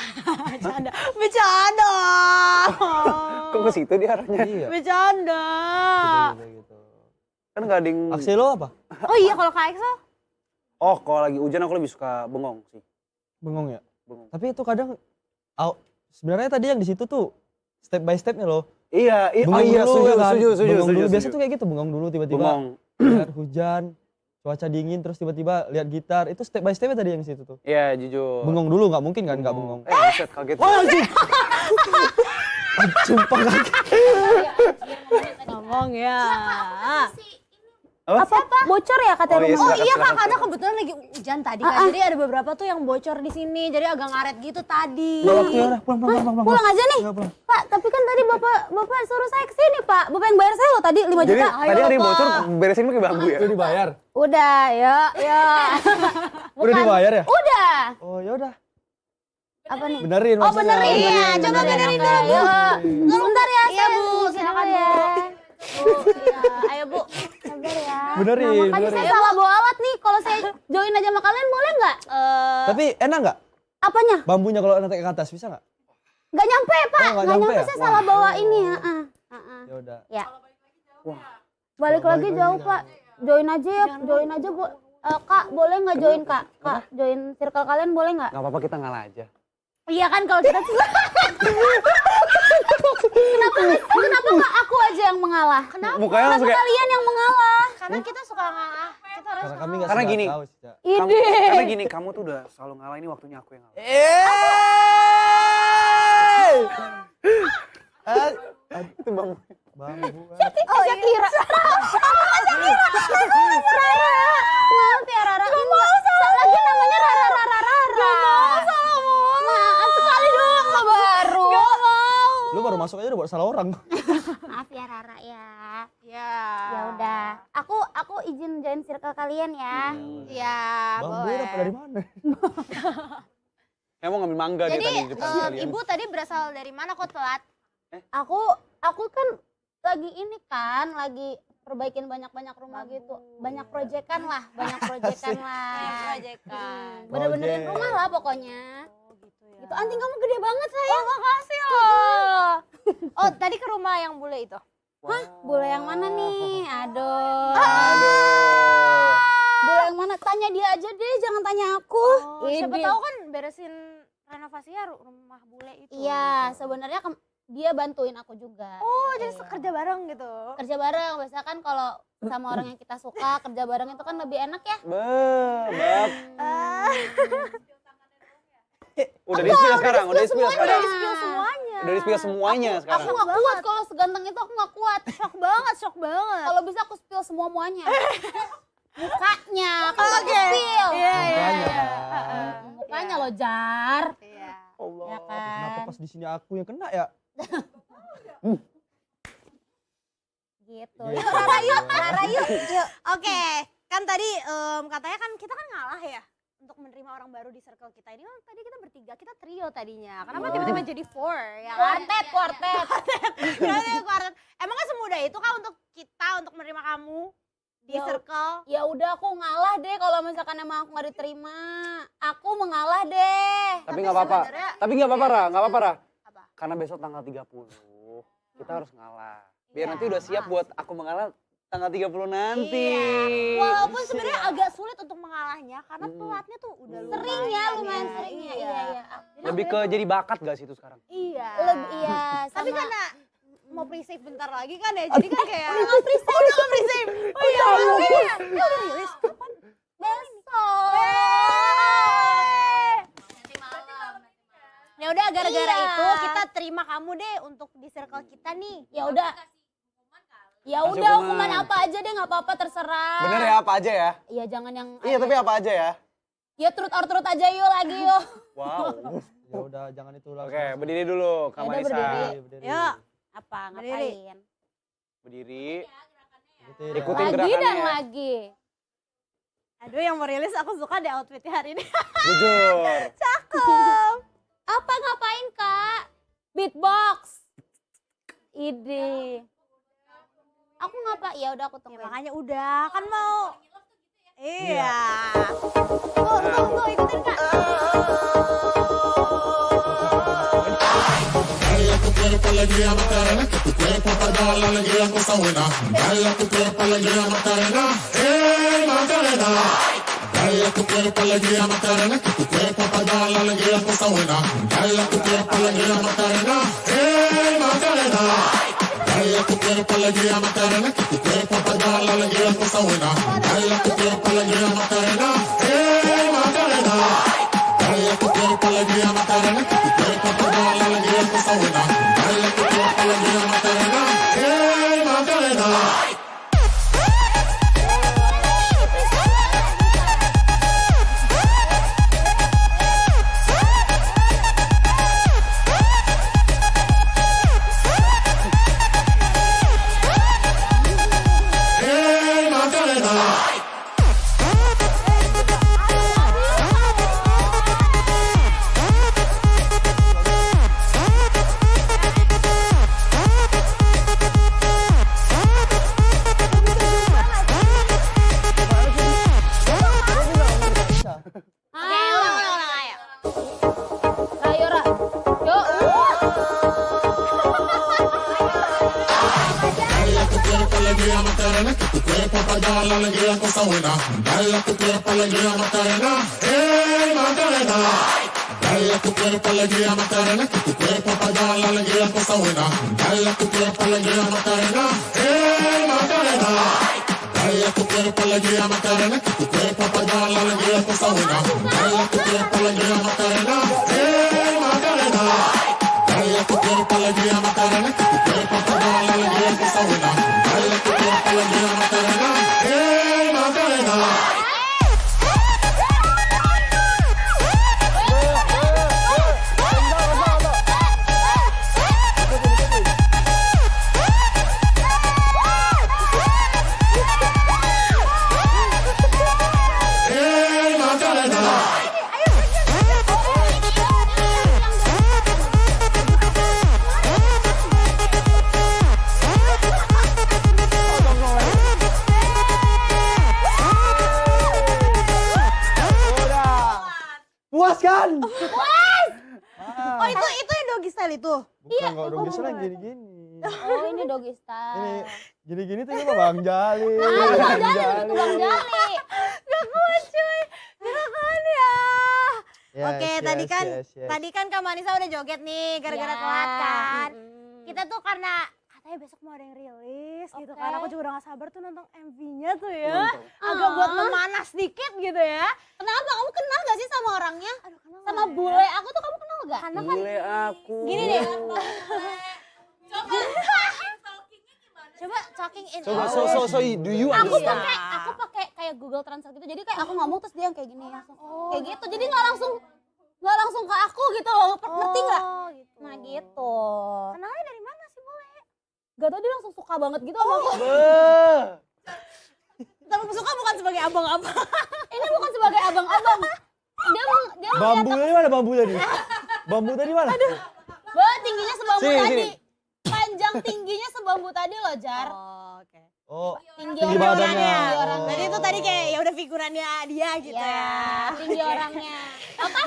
Speaker 2: Bercanda. Bercanda.
Speaker 1: Kok ke situ dia arahnya?
Speaker 3: Iya.
Speaker 2: Bercanda.
Speaker 3: Gitu.
Speaker 1: Kan nggak ada yang...
Speaker 3: Aksi lo apa?
Speaker 2: Oh iya kalau Kak Excel?
Speaker 1: Oh kalau lagi hujan aku lebih suka bengong sih.
Speaker 3: Bengong ya?
Speaker 1: Bengong.
Speaker 3: Tapi itu kadang sebenarnya tadi yang di situ tuh step by stepnya loh.
Speaker 1: Iya,
Speaker 3: Bengong
Speaker 1: iya
Speaker 3: dulu,
Speaker 1: setuju,
Speaker 3: ya kan?
Speaker 1: setuju.
Speaker 3: Bengong dulu. Biasa
Speaker 1: setuju.
Speaker 3: tuh kayak gitu, bengong dulu tiba-tiba
Speaker 1: Bengong.
Speaker 3: lihat hujan, cuaca dingin terus tiba-tiba lihat gitar. Itu step by stepnya tadi yang di situ tuh.
Speaker 1: Iya jujur.
Speaker 3: Bengong dulu nggak mungkin kan nggak bengong.
Speaker 1: Buset kaget.
Speaker 3: Wah, anjing. Sumpah kaget.
Speaker 2: Ngomong ya.
Speaker 1: Apa?
Speaker 2: Bocor ya katanya
Speaker 1: Oh, iya,
Speaker 2: rumah.
Speaker 1: silakan,
Speaker 2: Iya Kak,
Speaker 1: silakan,
Speaker 2: karena kebetulan lagi hujan tadi kan. Jadi ada beberapa tuh yang bocor di sini. Jadi agak ngaret gitu tadi.
Speaker 3: Udah, pulang.
Speaker 2: Pulang aja nih.
Speaker 3: Udah, pulang.
Speaker 2: Pak, tapi kan tadi Bapak suruh saya kesini Pak. Bapak yang bayar saya loh tadi 5
Speaker 1: Jadi
Speaker 2: juta.
Speaker 1: tadi ada yang bocor beresin pakai bambu ya?
Speaker 3: Udah dibayar.
Speaker 2: Udah, ya.
Speaker 3: Udah dibayar ya?
Speaker 2: Udah.
Speaker 3: Oh, ya udah.
Speaker 2: Apa nih?
Speaker 3: Benerin
Speaker 2: Oh
Speaker 3: maksudnya.
Speaker 2: benerin, ya, coba benerin dulu Bu. Sebentar ya, iya Bu, silakan ya. Bu, iya, ayo Bu, sabar ya.
Speaker 3: Benerin,
Speaker 2: Nah, makanya
Speaker 3: benerin.
Speaker 2: saya salah bawa alat nih, kalau saya join aja sama kalian boleh nggak?
Speaker 3: Tapi enak nggak?
Speaker 2: Apanya?
Speaker 3: Bambunya kalau nanti ke atas bisa nggak?
Speaker 2: Nggak nyampe Pak,
Speaker 3: Oh, nggak
Speaker 2: nggak
Speaker 3: nyampe
Speaker 2: nyampe,
Speaker 3: ya?
Speaker 2: saya salah bawa ini ya.
Speaker 3: Ya udah.
Speaker 2: Ya.
Speaker 1: Wah.
Speaker 2: Balik
Speaker 3: Kalau
Speaker 2: lagi
Speaker 3: balik
Speaker 2: jauh
Speaker 3: lagi
Speaker 2: Pak, join aja ya, join aja Bu. Kak, boleh nggak join Kak? Kak, join circle kalian boleh nggak?
Speaker 1: Gak apa-apa kita ngalah aja.
Speaker 2: Iya kan kalau kita kenapa nggak aku aja yang mengalah? Kenapa?
Speaker 1: Mukanya langsung kayak...
Speaker 2: Kalian yang mengalah. Karena kita suka ngalah. Kita harus
Speaker 3: Karena kami nggak
Speaker 1: Karena
Speaker 3: suka
Speaker 1: gini.
Speaker 3: tahu sih, Cak.
Speaker 1: Karena gini, kamu tuh udah selalu ngalah, ini waktunya aku yang ngalah. Itu bang.
Speaker 3: Bambu.
Speaker 2: Oh iya kira. Rara. Maaf ya Rara. Gak mau salah. Lagi namanya Rara. Gak mau salah maaf sekali doang lo baru. Gak mau.
Speaker 3: Lu baru masuk aja udah buat salah orang.
Speaker 2: Maaf ya Rara ya.
Speaker 4: Ya.
Speaker 2: Ya udah. Aku izin join circle kalian ya.
Speaker 4: Ya,
Speaker 3: Bambu
Speaker 4: boleh.
Speaker 3: dapat dari mana?
Speaker 1: Kamu ngambil mangga dia
Speaker 4: Jadi
Speaker 1: tadi di depan kalian.
Speaker 4: ibu tadi berasal dari mana kok telat?
Speaker 2: Aku kan lagi ini kan, lagi perbaikin banyak-banyak rumah gitu. Banyak proyekan lah, banyak proyekan lah.
Speaker 4: Proyekan.
Speaker 2: Bener-benerin
Speaker 3: Project.
Speaker 2: rumah lah pokoknya.
Speaker 4: ya.
Speaker 2: Gitu, anting kamu gede banget sayang. Makasih loh.
Speaker 4: Oh, tadi ke rumah yang bule itu.
Speaker 2: Hah? Bule yang mana nih? Aduh.
Speaker 1: Aduh.
Speaker 2: Bule yang mana? Tanya dia aja deh, jangan tanya aku.
Speaker 4: Oh, siapa
Speaker 2: Ide.
Speaker 4: tahu kan beresin renovasi ya rumah bule itu.
Speaker 2: Iya, sebenarnya dia bantuin aku juga.
Speaker 4: Oh, jadi kerja bareng gitu.
Speaker 2: Kerja bareng, biasa kan kalau sama orang yang kita suka, kerja bareng itu kan lebih enak ya.
Speaker 1: Bab. Udah di-spill sekarang, udah di-spill sekarang.
Speaker 4: Udah di-spill semuanya.
Speaker 1: Udah di-spill semuanya
Speaker 2: Aku
Speaker 1: sekarang.
Speaker 2: gak kuat kalau seganteng itu, aku gak kuat.
Speaker 4: Shock banget.
Speaker 2: Kalau bisa aku spill semua-muanya.
Speaker 5: Mukanya, kan bagus feel.
Speaker 3: Makanya kan.
Speaker 5: Mukanya lo Jar.
Speaker 2: Iya.
Speaker 3: Allah,
Speaker 5: Ya kan?
Speaker 3: kenapa pas di sini aku yang kena ya?
Speaker 5: Gitu.
Speaker 3: Gitu.
Speaker 5: Rara yuk.
Speaker 2: Oke, kan tadi katanya kan kita kan ngalah ya untuk menerima orang baru di circle kita ini. Kan tadi kita bertiga, kita trio tadinya. Kenapa tiba-tiba jadi four ya kan?
Speaker 5: Kuartet.
Speaker 2: Kuartet. Emangnya semudah itu kah untuk kita untuk menerima kamu di
Speaker 5: Ya,
Speaker 2: circle?
Speaker 5: Ya udah aku ngalah deh kalau misalkan emang aku nggak diterima. Aku mengalah deh.
Speaker 1: Tapi nggak apa-apa.
Speaker 2: sebenarnya-
Speaker 1: Tapi nggak apa-apa, Ra. Nggak apa-apa, Ra.
Speaker 2: Apa?
Speaker 1: Karena besok tanggal 30, kita harus ngalah. Biar
Speaker 2: Iya.
Speaker 1: nanti udah siap buat aku mengalah tanggal 30 nanti.
Speaker 2: Iya. Walaupun sebenarnya agak sulit untuk mengalahnya karena pelatnya tuh udah
Speaker 5: Sering ya, lumayan sering ya.
Speaker 2: Iya.
Speaker 5: Iya.
Speaker 1: Lebih ke jadi bakat gak sih itu sekarang?
Speaker 2: Iya.
Speaker 5: Iya.
Speaker 2: Tapi
Speaker 5: sama-
Speaker 2: karena mau pre-save bentar lagi kan ya, jadi kan kayak udah nggak pre-save. Oh iya, makanya. Ya udah rilis kapan?
Speaker 5: besok.
Speaker 2: Ya udah gara-gara
Speaker 5: Iya.
Speaker 2: itu kita terima kamu deh untuk di circle kita nih.
Speaker 5: Ya udah. Ya
Speaker 1: Kasih
Speaker 5: udah
Speaker 1: hukuman.
Speaker 5: hukuman apa aja deh nggak apa-apa terserah.
Speaker 1: Bener ya, apa aja ya?
Speaker 5: Iya jangan yang.
Speaker 1: Iya, tapi apa aja ya?
Speaker 5: Ya truth or truth aja yuk lagi yuk.
Speaker 1: Wow.
Speaker 3: Ya udah jangan itu lah.
Speaker 1: Oke, berdiri dulu, Kak
Speaker 5: Ya udah,
Speaker 1: Manisa.
Speaker 5: berdiri.
Speaker 3: Berdiri.
Speaker 2: Yuk.
Speaker 5: Apa
Speaker 2: Berdiri.
Speaker 5: ngapain?
Speaker 1: Berdiri.
Speaker 3: Berdiri.
Speaker 1: Ikutin
Speaker 5: Lagi
Speaker 1: gerakannya.
Speaker 5: dan lagi.
Speaker 2: Aduh yang mau rilis aku suka deh outfitnya hari ini.
Speaker 1: Jujur.
Speaker 5: Apa ngapain kak? Beatbox. Ide. Aku ngapa? Ya udah aku
Speaker 2: Ya,
Speaker 5: tungguin.
Speaker 2: makanya udah kan mau. Iya. Tuh, ikutin Kak.
Speaker 6: Dale a tu cuerpo alegría Macarena, que tu cuerpo para dar la alegría cosa buena. Dale a tu cuerpo alegría Macarena, Macarena. Dale a tu cuerpo alegría Macarena, que tu cuerpo para dar la alegría cosa buena. Dale a tu cuerpo alegría Macarena, Macarena. Dale a tu cuerpo alegría Macarena, que tu cuerpo para dar la alegría cosa buena. Dale a tu cuerpo alegría Macarena, Macarena. Dale a tu cuerpo alegría Macarena, que tu cuerpo para dar la alegría cosa buena. Dale a tu cuerpo alegría Macarena, Macarena. Macarena.
Speaker 2: Oke, ulang ayo.
Speaker 5: Ayo Ra. Yuk.
Speaker 6: Dale a tu cuerpo alegría Macarena, que tu cuerpo para dar la alegría cosa buena. Dale a tu cuerpo alegría Macarena, Macarena. Dale a tu cuerpo alegría Macarena, que tu cuerpo para dar la alegría cosa buena. Dale a tu cuerpo alegría Macarena, Macarena. Dale a tu cuerpo alegría Macarena, que tu cuerpo para dar la alegría cosa buena. Dale a tu cuerpo alegría Macarena, Macarena. Dale a tu cuerpo alegría Macarena, que tu cuerpo para dar la alegría cosa buena. Dale a tu cuerpo alegría Macarena, Macarena. Macarena.
Speaker 3: Puas kan?
Speaker 2: Oh itu yang doggy style itu.
Speaker 3: Bukan kok dong biasanya gini-gini.
Speaker 5: Oh ini doggy
Speaker 3: Ini
Speaker 5: style.
Speaker 3: gini-gini tuh ini mah Bang Jali.
Speaker 5: Bang Jali, begitu Bang Jali.
Speaker 2: Gak kuat cuy. Gerakan ya.
Speaker 3: Yes,
Speaker 2: Oke,
Speaker 3: yes, yes.
Speaker 2: tadi kan Kak Manisa udah joget nih gara-gara
Speaker 5: Ya.
Speaker 2: telat kan.
Speaker 5: Mm-mm.
Speaker 2: Kita tuh karena katanya besok mau ada yang rilis gitu
Speaker 5: Oke.
Speaker 2: kan. Aku juga udah gak sabar tuh nonton MV-nya tuh ya. Agak buat memanas dikit gitu ya.
Speaker 5: Kenapa? Kamu kenal gak sih sama orangnya?
Speaker 2: Aduh, kenal
Speaker 5: Sama
Speaker 2: nggak ya?
Speaker 5: bule aku tuh kamu kenal gak?
Speaker 2: Karena kan
Speaker 1: Bule aku.
Speaker 2: gini deh. Coba talking in
Speaker 1: Coba
Speaker 2: English.
Speaker 1: so do you
Speaker 5: Aku
Speaker 1: understand?
Speaker 5: pakai kayak kayak Google Translate gitu. Jadi kayak aku ngomong terus dia yang kayak gini langsung kayak gitu. Jadi nggak langsung ke aku gitu loh. Ngerti nggak?
Speaker 4: Gitu.
Speaker 5: Nah gitu.
Speaker 4: Kenalnya dari mana sih Bule?
Speaker 5: Gak tau dia langsung suka banget gitu sama aku.
Speaker 2: Tapi suka bukan sebagai abang-abang.
Speaker 5: Ini bukan sebagai abang-abang. Dia
Speaker 3: Bambu tadi mana bambu tadi? Bambu tadi mana?
Speaker 5: Bah, tingginya sebambu
Speaker 1: Sini,
Speaker 5: tadi.
Speaker 1: sini.
Speaker 5: Panjang tingginya sebambu tadi loh, Jar.
Speaker 2: Oh, oke.
Speaker 3: Oh,
Speaker 5: Tinggi
Speaker 3: tinggi
Speaker 5: orangnya.
Speaker 3: badannya.
Speaker 5: Tinggi orangnya.
Speaker 2: Berarti itu tadi kayak ya udah figurannya dia gitu
Speaker 5: Ya,
Speaker 2: ya.
Speaker 5: tinggi orangnya. Apa?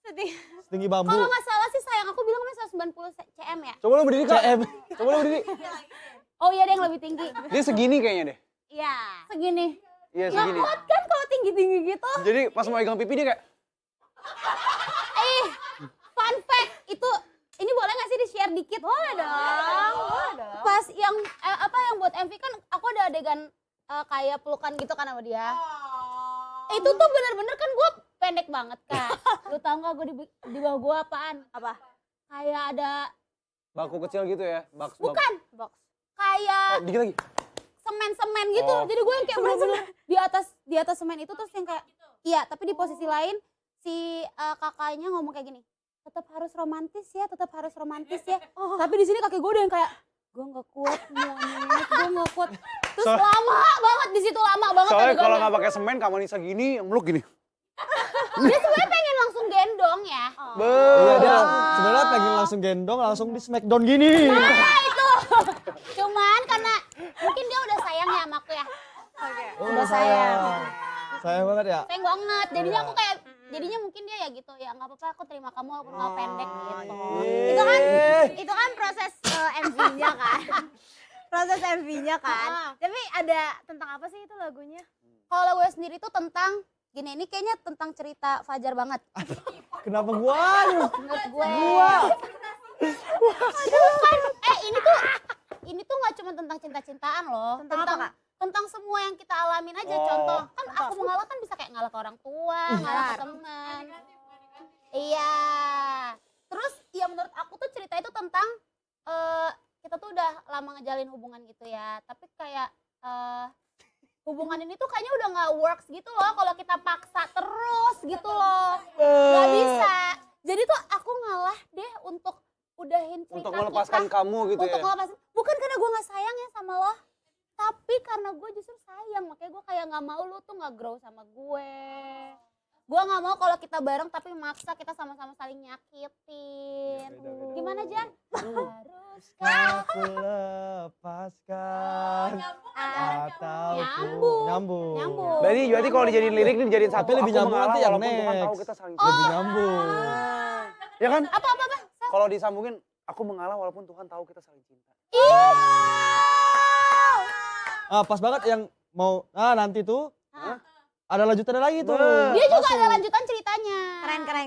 Speaker 2: Sedih.
Speaker 3: Setinggi bambu.
Speaker 5: Kalau nggak salah sih sayang aku bilang 190 cm ya.
Speaker 1: Coba lu berdiri Kak.
Speaker 3: CM.
Speaker 1: Coba lu berdiri.
Speaker 5: Oh iya, ada yang lebih tinggi.
Speaker 1: Dia segini kayaknya deh.
Speaker 2: Iya.
Speaker 5: Segini.
Speaker 1: Iya
Speaker 5: Nggak
Speaker 1: segini.
Speaker 5: kuat kan kalau tinggi-tinggi gitu.
Speaker 1: Jadi pas mau megang pipi dia kayak
Speaker 5: Fun fact, ini boleh nggak sih di-share dikit? Boleh dong. Pas yang yang buat MV kan aku ada adegan kayak pelukan gitu kan sama dia. Itu tuh bener-bener kan gue pendek banget kan. Lu tau nggak gue di bawah gue apaan?
Speaker 2: Apa?
Speaker 5: Kayak ada
Speaker 1: baku kecil gitu ya.
Speaker 5: bukan box. Kayak
Speaker 1: Dikit lagi.
Speaker 5: semen-semen gitu.
Speaker 1: Oh.
Speaker 5: Jadi gue yang kayak bener-bener di atas semen itu terus yang kayak iya, tapi di posisi lain si kakaknya ngomong kayak gini. Tetap harus romantis ya, tetap harus romantis ya. Tapi di sini kakek gue udah yang kayak gue nggak kuat monyet, gue nggak kuat. Terus lama banget di situ, lama banget.
Speaker 1: Soalnya
Speaker 5: adegannya.
Speaker 1: kalau nggak pakai semen Kak Manisa gini, meluk gini.
Speaker 5: Dia sebenarnya pengen langsung gendong ya.
Speaker 3: Iya dia sebenarnya pengen langsung gendong, langsung di smackdown gini.
Speaker 5: Nah itu. Cuman karena mungkin dia udah sayang ya sama aku ya.
Speaker 3: Oh,
Speaker 5: Udah sayang.
Speaker 3: Sayang banget ya.
Speaker 5: Sayang banget. Jadinya aku kayak jadinya mungkin dia ya gitu ya nggak apa-apa aku terima kamu walaupun nggak pendek gitu.
Speaker 2: Itu kan proses MV-nya kan. Proses MV-nya kan. Tapi ada tentang apa sih itu lagunya?
Speaker 5: Kalau lagu sendiri tuh tentang gini, ini kayaknya tentang cerita Fajar banget.
Speaker 3: Kenapa gua?
Speaker 5: Menurut gue. Bukan. Ini tuh nggak cuma tentang cinta-cintaan loh.
Speaker 2: Tentang apa, Kak?
Speaker 5: Tentang semua yang kita alamin aja. Contoh, kan aku mengalah kan bisa kayak ngalah ke orang tua, ngalah ke teman. Iya. Terus ya menurut aku tuh cerita itu tentang kita tuh udah lama ngejalin hubungan gitu ya. Tapi kayak hubungan ini tuh kayaknya udah nggak works gitu loh kalau kita paksa terus gitu loh. Nggak bisa. Jadi tuh aku ngalah deh untuk udahin cerita
Speaker 1: Untuk melepaskan
Speaker 5: kita.
Speaker 1: kamu gitu
Speaker 5: Untuk
Speaker 1: ya.
Speaker 5: ngelepasin. Bukan karena gue nggak sayang ya sama lo. Tapi karena gue justru sayang. Makanya gue kayak nggak mau lo tuh nggak grow sama gue. Gue nggak mau kalau kita bareng tapi maksa kita sama-sama saling nyakitin. Gimana Jan? Haruskah
Speaker 3: Aku lepaskan atau
Speaker 5: Nyambung.
Speaker 3: nyambung.
Speaker 1: Berarti kalau dijadiin lirik nih dijadiin satu.
Speaker 3: Tapi lebih
Speaker 1: aku
Speaker 3: nyambung
Speaker 1: mengalah
Speaker 3: nanti yang
Speaker 1: walaupun Tuhan tahu
Speaker 3: next.
Speaker 1: kita saling
Speaker 3: Lebih
Speaker 1: cinta.
Speaker 3: nyambung.
Speaker 1: Ya kan?
Speaker 5: Apa?
Speaker 1: Kalau disambungin aku mengalah walaupun Tuhan tahu kita saling cinta.
Speaker 3: Ah, pas banget yang mau nanti tuh ada lanjutannya lagi tuh.
Speaker 5: Dia juga ada lanjutan ceritanya.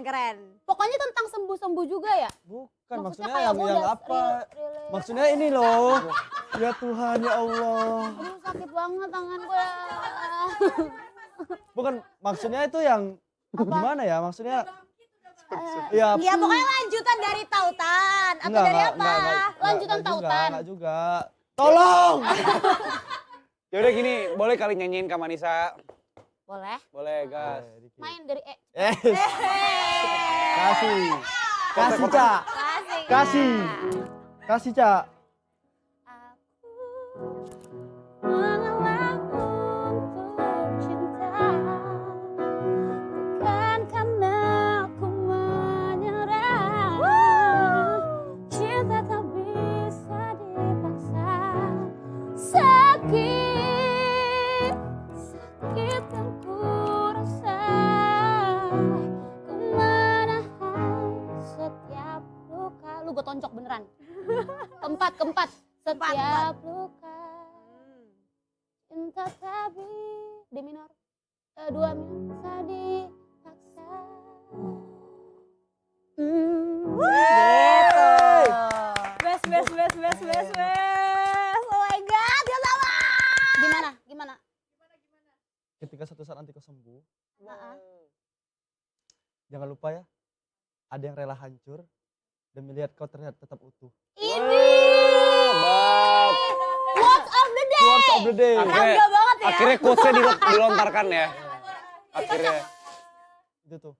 Speaker 2: Keren.
Speaker 5: Pokoknya tentang sembuh-sembuh juga ya.
Speaker 3: Bukan maksudnya
Speaker 5: kayak
Speaker 3: yang
Speaker 5: gue
Speaker 3: yang
Speaker 5: udah
Speaker 3: apa?
Speaker 5: relate.
Speaker 3: Maksudnya ini loh. Ya Tuhan ya Allah.
Speaker 5: Aduh sakit banget tangan gue.
Speaker 3: Bukan maksudnya itu yang gimana ya? Maksudnya ya
Speaker 2: Ya pokoknya lanjutan dari tautan atau dari apa?
Speaker 5: Lanjutan tautan.
Speaker 3: Enggak juga. Tolong.
Speaker 1: Ya udah gini, boleh kali nyanyiin Kak Manisa.
Speaker 5: Boleh.
Speaker 1: Boleh, gas.
Speaker 5: Main dari
Speaker 3: Kasih. Kasih, Cak. Kasih, Cak.
Speaker 5: Aku mengalah untuk cinta, bukan karena aku menyerah. Cinta tak bisa dipaksa. Sakit yang ku rasa, ku menahan setiap luka. Lu gue tonjok beneran. Keempat. Setiap luka. Cinta tapi D minor. 2 minor bisa dipaksa.
Speaker 2: Best. Oh my god, gak sama.
Speaker 5: Gimana?
Speaker 3: Ketika satu saat nanti kau sembuh, jangan lupa ya, ada yang rela hancur dan melihat kau terlihat tetap utuh.
Speaker 5: Ini
Speaker 1: Bab.
Speaker 5: Quotes of the day.
Speaker 3: Words of the day.
Speaker 1: Oke.
Speaker 2: Bangga banget ya.
Speaker 1: Akhirnya quotes-nya dilontarkan ya. Akhirnya.
Speaker 3: Itu tuh.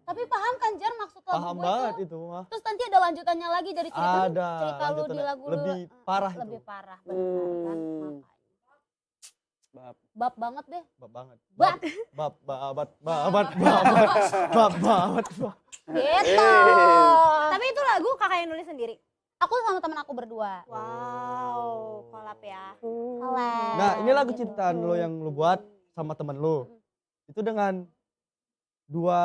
Speaker 5: Tapi paham kan Jar maksud lagu
Speaker 3: Paham
Speaker 5: gue
Speaker 3: banget
Speaker 5: itu?
Speaker 3: itu mah.
Speaker 5: Terus nanti ada lanjutannya lagi dari cerita
Speaker 3: Ada
Speaker 5: cerita lu di
Speaker 3: lanjutannya.
Speaker 5: lagu lu.
Speaker 3: Lebih parah
Speaker 5: Lebih
Speaker 3: itu.
Speaker 5: parah benar kan. Makanya.
Speaker 1: Bab.
Speaker 5: Bab banget deh.
Speaker 3: Bab banget.
Speaker 5: Bab.
Speaker 3: Babat.
Speaker 5: Gitu.
Speaker 2: Tapi itu lagu kakak yang nulis sendiri.
Speaker 5: Aku sama temen aku berdua.
Speaker 2: Wow, kolab ya.
Speaker 5: Collab.
Speaker 3: Nah, ini lagu
Speaker 5: Gitu.
Speaker 3: cintaan lo yang lo buat sama temen lo. Itu dengan dua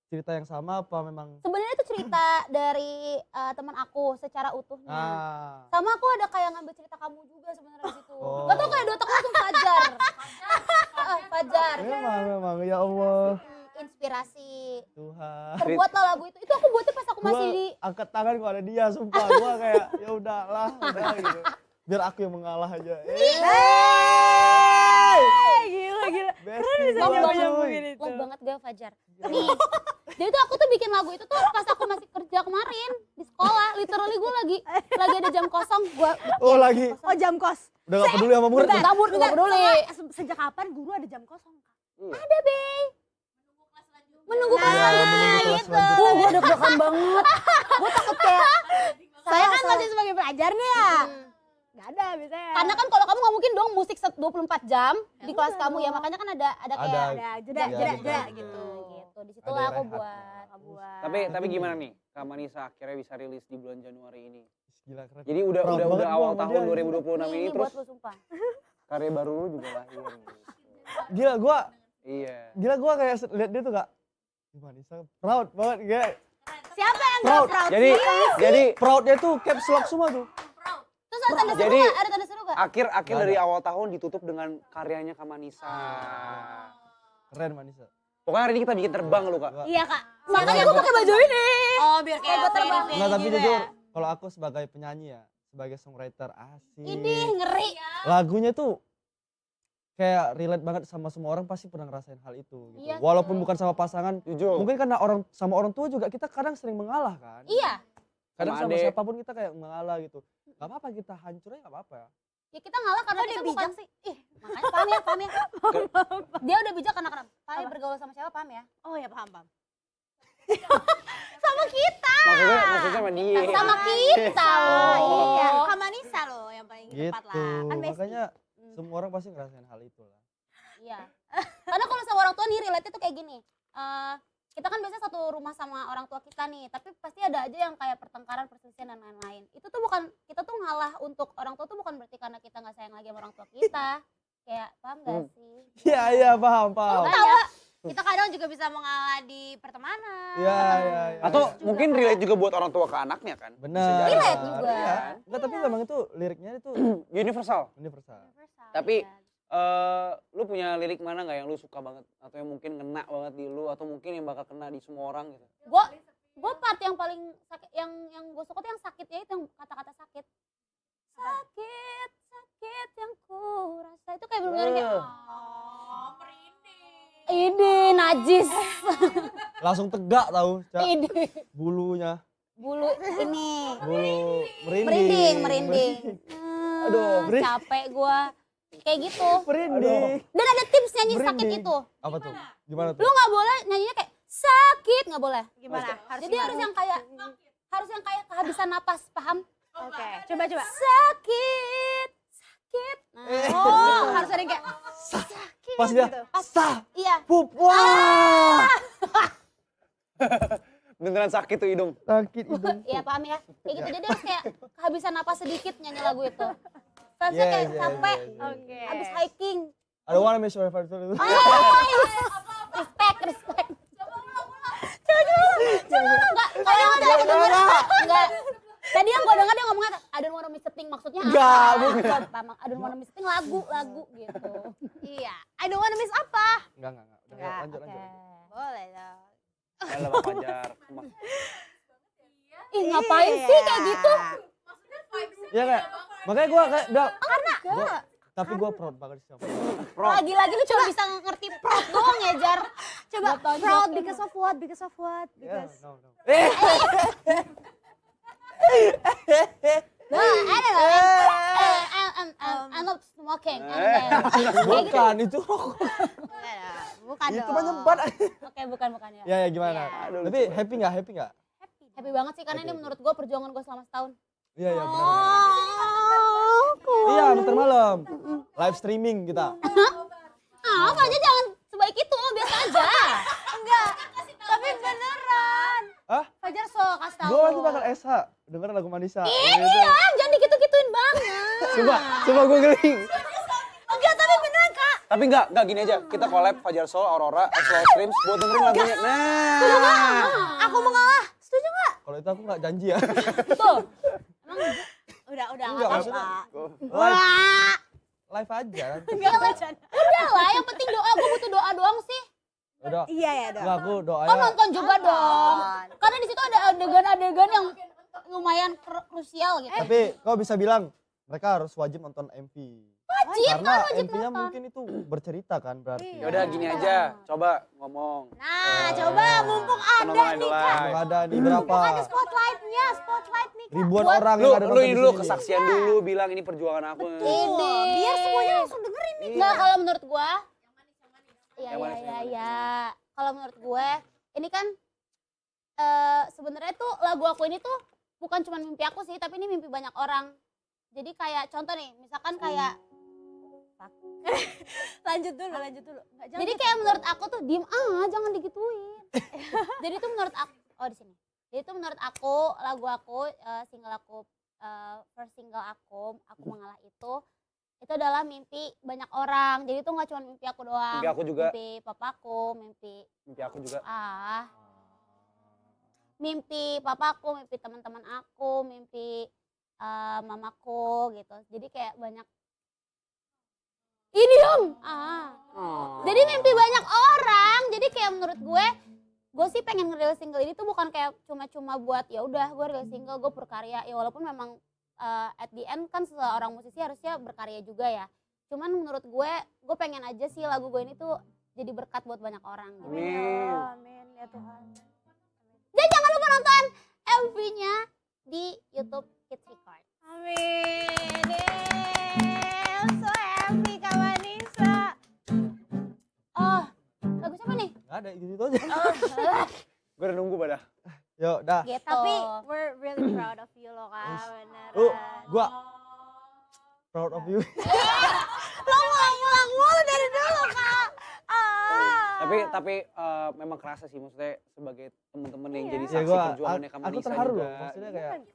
Speaker 3: cerita yang sama apa memang?
Speaker 5: Sebenarnya itu cerita dari teman aku secara utuhnya.
Speaker 3: Ah,
Speaker 5: Sama aku ada kayak ngambil cerita kamu juga sebenarnya di situ.
Speaker 3: Oh.
Speaker 5: Gak tau kayak dua langsung Fajar. Fajar.
Speaker 3: memang ya Allah.
Speaker 5: Inspirasi.
Speaker 3: Tuhan.
Speaker 5: Terbuatlah lagu itu. Itu aku buatnya pas aku masih
Speaker 3: Gua
Speaker 5: di
Speaker 3: angkat tangan kalau ada dia, sumpah. Gua kayak ya udahlah, udah gitu. Biar aku yang mengalah aja.
Speaker 2: Gila.
Speaker 3: Bestie
Speaker 5: love
Speaker 3: gua,
Speaker 5: banget,
Speaker 3: cuy.
Speaker 5: love banget gak Fajar. Nih, jadi tuh aku tuh bikin lagu itu tuh pas aku masih kerja kemarin di sekolah. Literally gue lagi ada jam kosong. Gue
Speaker 3: Oh lagi,
Speaker 2: Oh jam kos.
Speaker 3: udah gak peduli sama murid.
Speaker 5: kabur gak peduli.
Speaker 2: Sejak kapan guru ada jam kosong?
Speaker 5: Ada be. Menunggu kelas selanjutnya
Speaker 3: menunggu kelas
Speaker 5: gitu.
Speaker 3: selanjutnya.
Speaker 5: Gue deg-degan banget. Gue takut kayak
Speaker 2: Saya kan masih sebagai pelajar nih ya. Gak ada biasanya.
Speaker 5: karena kan kalau kamu nggak mungkin dong musik 24 jam di kelas kamu ya, makanya kan ada kayak
Speaker 2: ada jeda
Speaker 3: jeda
Speaker 2: gitu.
Speaker 5: gitu. Disitulah
Speaker 3: Ada
Speaker 5: aku
Speaker 3: rehat.
Speaker 5: buat.
Speaker 1: Tapi gimana nih? Kak Manisa akhirnya bisa rilis di bulan Januari ini.
Speaker 3: Gila keren.
Speaker 1: Jadi udah
Speaker 3: Proud banget
Speaker 1: awal
Speaker 3: gua sama
Speaker 1: tahun
Speaker 3: dia.
Speaker 1: 2026 ini
Speaker 5: Ini
Speaker 1: terus
Speaker 5: buat lu sumpah.
Speaker 1: karya baru lu juga lahir.
Speaker 3: Gila gua
Speaker 1: Iya.
Speaker 3: kayak lihat dia tuh gak gimana sih, proud banget kayak
Speaker 2: Siapa yang
Speaker 3: Proud.
Speaker 2: gak proud?
Speaker 1: Jadi
Speaker 3: proudnya tuh caps lock semua tuh.
Speaker 5: Terus ada tanda seru
Speaker 1: Jadi-
Speaker 5: nggak? Ada tanda seru nggak?
Speaker 1: akhir
Speaker 3: Nggak
Speaker 1: dari
Speaker 3: ada.
Speaker 1: awal tahun ditutup dengan karyanya Kak Manisa.
Speaker 3: Keren Manisa.
Speaker 1: Pokoknya hari ini kita bikin terbang lu Kak.
Speaker 2: Iya kak.
Speaker 5: Makanya gue pakai baju ini.
Speaker 2: Oh biar kayak
Speaker 5: Kayak terbang.
Speaker 2: fairy
Speaker 3: Enggak, tapi
Speaker 2: gitu
Speaker 3: jujur
Speaker 2: ya.
Speaker 3: kalau aku sebagai penyanyi ya, sebagai songwriter asik.
Speaker 5: Ini ngeri.
Speaker 3: Lagunya tuh kayak relate banget sama semua orang, pasti pernah ngerasain hal itu gitu.
Speaker 5: Iya,
Speaker 3: Walaupun bukan sama pasangan,
Speaker 1: Jujur.
Speaker 3: mungkin karena sama orang tua juga kita kadang sering mengalah kan.
Speaker 5: Iya.
Speaker 3: Kadang
Speaker 1: Sama
Speaker 3: sama
Speaker 1: adik.
Speaker 3: siapapun kita kayak mengalah gitu. Gak apa-apa kita hancur aja gak apa-apa ya.
Speaker 5: Ya kita ngalah karena
Speaker 2: Kok
Speaker 5: kita
Speaker 2: dia
Speaker 5: bukan
Speaker 2: bijak
Speaker 5: sih. Ih, makanya paham ya. Dia udah bijak karena kenapa? Paham ya, bergaul sama siapa paham ya?
Speaker 2: Oh ya paham.
Speaker 1: Maksudnya sama dia.
Speaker 5: Sama kita loh.
Speaker 2: Iya.
Speaker 5: Iya.
Speaker 2: Kak Manisa loh yang paling tepat
Speaker 3: Gitu.
Speaker 2: lah. Kan bestie.
Speaker 3: Makanya semua orang pasti ngerasain hal itu lah.
Speaker 5: Iya. Karena kalau sama orang tua nih relate tuh kayak gini. Kita kan biasanya satu rumah sama orang tua kita nih, tapi pasti ada aja yang kayak pertengkaran, perselisihan dan lain-lain. Itu tuh bukan, kita tuh ngalah untuk orang tua tuh bukan berarti karena kita nggak sayang lagi sama orang tua kita. Kayak paham gak sih?
Speaker 3: Iya paham.
Speaker 2: Kita kadang juga bisa mengalah di pertemanan.
Speaker 3: Iya.
Speaker 1: Atau mungkin relate juga buat orang tua ke anaknya kan. Bisa
Speaker 3: Benar.
Speaker 1: jadi.
Speaker 5: Relate juga.
Speaker 3: Iya. Enggak, tapi memang itu liriknya itu
Speaker 1: Universal.
Speaker 3: universal.
Speaker 1: Tapi lu punya lirik mana nggak yang lu suka banget atau yang mungkin kena banget di lu atau mungkin yang bakal kena di semua orang gitu?
Speaker 5: Gue part yang paling sakit, yang gue suka tuh yang sakitnya itu, yang kata-kata sakit. Sakit yang ku rasa itu kayak bener-bener kayak ini najis.
Speaker 3: Langsung tegak tahu, Cak.
Speaker 5: Ini
Speaker 3: Bulunya.
Speaker 5: bulu ini
Speaker 3: Bulu merinding.
Speaker 5: Aduh, capek gue kayak gitu.
Speaker 3: Merinding.
Speaker 5: Dan ada tips nyanyi sakit
Speaker 3: Merinding.
Speaker 5: itu.
Speaker 3: Apa tuh? Gimana tuh?
Speaker 5: Lu nggak boleh nyanyinya kayak sakit, nggak boleh.
Speaker 2: Gimana?
Speaker 5: Jadi harus yang kayak kehabisan napas, paham?
Speaker 2: Oke. Coba.
Speaker 5: Sakit. Nah,
Speaker 2: Oh harus ada yang kayak
Speaker 3: Pas dia sah,
Speaker 5: iya.
Speaker 3: pup, wah.
Speaker 1: Beneran sakit tuh hidung.
Speaker 3: Sakit hidung.
Speaker 5: Iya paham ya? Kayak gitu, jadi harus kayak kehabisan napas sedikit nyanyi lagu itu. Terus
Speaker 3: Yes,
Speaker 5: kayak
Speaker 3: yes,
Speaker 5: capek,
Speaker 3: yes, yes.
Speaker 2: Oke.
Speaker 5: habis hiking.
Speaker 3: I don't wanna miss your favorite itu.
Speaker 5: Respect. Enggak, kalau yang tadi aku denger, enggak. Tadi yang gue denger dia ngomongnya I don't wanna miss a thing, maksudnya
Speaker 3: Enggak,
Speaker 5: apa?
Speaker 3: bukan.
Speaker 5: I don't wanna miss a thing, lagu gitu.
Speaker 2: Iya. I don't wanna miss apa?
Speaker 3: Enggak. Udah lanjut.
Speaker 2: Boleh dong.
Speaker 1: Kalau Bang Fajar.
Speaker 5: Ih ngapain sih kayak gitu?
Speaker 3: Iya kayak, makanya gua kayak tapi gua proud banget sih sama.
Speaker 5: Lagi-lagi lu cuma bisa ngerti proud doang ya, Jar.
Speaker 2: Coba proud because of what? Because of what?
Speaker 3: Yeah,
Speaker 2: Because
Speaker 3: no.
Speaker 5: Nah, ada lah. I'm not smoking. Kayak gitu.
Speaker 3: Bukan, itu rokok.
Speaker 2: Bukan
Speaker 3: Itu
Speaker 2: dong.
Speaker 3: mah nyebat.
Speaker 5: Oke, bukan ya.
Speaker 3: Ya gimana?
Speaker 2: Iya.
Speaker 3: Tapi happy nggak?
Speaker 5: Happy banget sih karena ini menurut gue perjuangan gue selama setahun.
Speaker 3: Iya, benar.
Speaker 2: Oh,
Speaker 3: Iya, bentar malam. Live streaming kita.
Speaker 5: Apa aja jangan sebaik itu, biasa aja.
Speaker 2: enggak. Tapi beneran.
Speaker 3: Hah?
Speaker 2: Fajar so kasih tahu.
Speaker 3: Gue nanti bakal SH, denger lagu Manisa.
Speaker 5: Iya, jangan digitu-gituin banget.
Speaker 1: Coba gue geli.
Speaker 2: Enggak, tapi beneran Kak.
Speaker 1: Tapi enggak gini aja. Kita collab Fajar Sol, Aurora, Slow Streams buat dengerin lagunya. Nah.
Speaker 2: Aku mengalah. Setuju nggak?
Speaker 3: Kalau itu aku nggak janji ya.
Speaker 5: Tuh.
Speaker 2: Udah
Speaker 3: Enggak,
Speaker 2: nggak
Speaker 3: maksudnya
Speaker 2: apa-apa.
Speaker 3: live, live aja.
Speaker 2: Enggak bercanda.
Speaker 5: Udah lah, yang penting doa. Gue butuh doa doang sih.
Speaker 3: Udah.
Speaker 2: Iya ya, dong.
Speaker 3: Enggak, aku
Speaker 5: Kau
Speaker 3: doanya.
Speaker 5: nonton juga dong. Karena di situ ada adegan-adegan yang lumayan krusial gitu.
Speaker 3: Tapi kau bisa bilang mereka harus wajib nonton MV.
Speaker 5: Wajib
Speaker 3: Karena
Speaker 5: kan, wajib
Speaker 3: MV-nya
Speaker 5: nonton.
Speaker 3: mungkin itu bercerita kan berarti.
Speaker 1: Ya udah gini aja, coba ngomong.
Speaker 2: Nah, coba mumpung ada
Speaker 1: Penonton
Speaker 2: nih
Speaker 1: idola.
Speaker 2: Kak.
Speaker 3: Belum ada nih berapa?
Speaker 2: Ada spotlight-nya, spotlight nih Kak.
Speaker 3: Ribuan
Speaker 5: Buat-
Speaker 3: orang
Speaker 1: Lu
Speaker 3: yang ada nonton
Speaker 1: ini
Speaker 3: di
Speaker 1: dulu
Speaker 3: sini.
Speaker 1: kesaksian dulu bilang ini perjuangan aku.
Speaker 5: Ini.
Speaker 2: Biar semuanya langsung dengerin nih.
Speaker 5: Nggak, kalau menurut gua. Iya,
Speaker 1: Yang manis, yang manis.
Speaker 5: iya. Kalau menurut gue, ini kan sebenarnya tuh lagu aku ini tuh bukan cuma mimpi aku sih, tapi ini mimpi banyak orang. Jadi kayak contoh nih, misalkan kayak
Speaker 2: Lanjut dulu. Nggak, jangan
Speaker 5: jadi
Speaker 2: gitu.
Speaker 5: kayak menurut aku tuh diem jangan digituin. Jadi tuh menurut aku, oh di sini. Jadi tuh menurut aku lagu aku, single aku, first single aku mengalah itu adalah mimpi banyak orang. Jadi tuh nggak cuma mimpi aku doang.
Speaker 1: Mimpi aku juga.
Speaker 5: Mimpi papaku, mimpi
Speaker 1: Aku juga.
Speaker 5: mimpi papaku, mimpi teman-teman aku, mimpi mamaku gitu. Jadi kayak banyak. Ini Jadi mimpi banyak orang. Jadi kayak menurut gue sih pengen ngerilis single ini tuh bukan kayak cuma buat ya udah gue rilis single, gue berkarya. Ya walaupun memang at the end kan seorang musisi harusnya berkarya juga ya. Cuman menurut gue pengen aja sih lagu gue ini tuh jadi berkat buat banyak orang. Gitu.
Speaker 1: Amin.
Speaker 2: Amin ya Tuhan.
Speaker 5: Dan jangan lupa nonton MV-nya di YouTube Kids Record.
Speaker 2: Amin. I'm so happy Kak Manisa.
Speaker 5: Oh, lagu siapa nih?
Speaker 3: Nggak ada gitu aja.
Speaker 1: Gue udah nunggu pada.
Speaker 3: Yuk, dah.
Speaker 5: Gitu.
Speaker 2: Tapi we're really proud of you loh Kak, beneran.
Speaker 3: Gua proud of you.
Speaker 2: Lo ngulang mulu dari dulu Kak.
Speaker 1: Tapi memang kerasa sih maksudnya sebagai temen-temen yang jadi
Speaker 3: Ya
Speaker 1: saksi
Speaker 3: gua,
Speaker 1: perjuangannya Kak
Speaker 3: aku
Speaker 1: Manisa
Speaker 3: terharu
Speaker 1: juga.
Speaker 3: loh. Maksudnya kayak
Speaker 2: Itu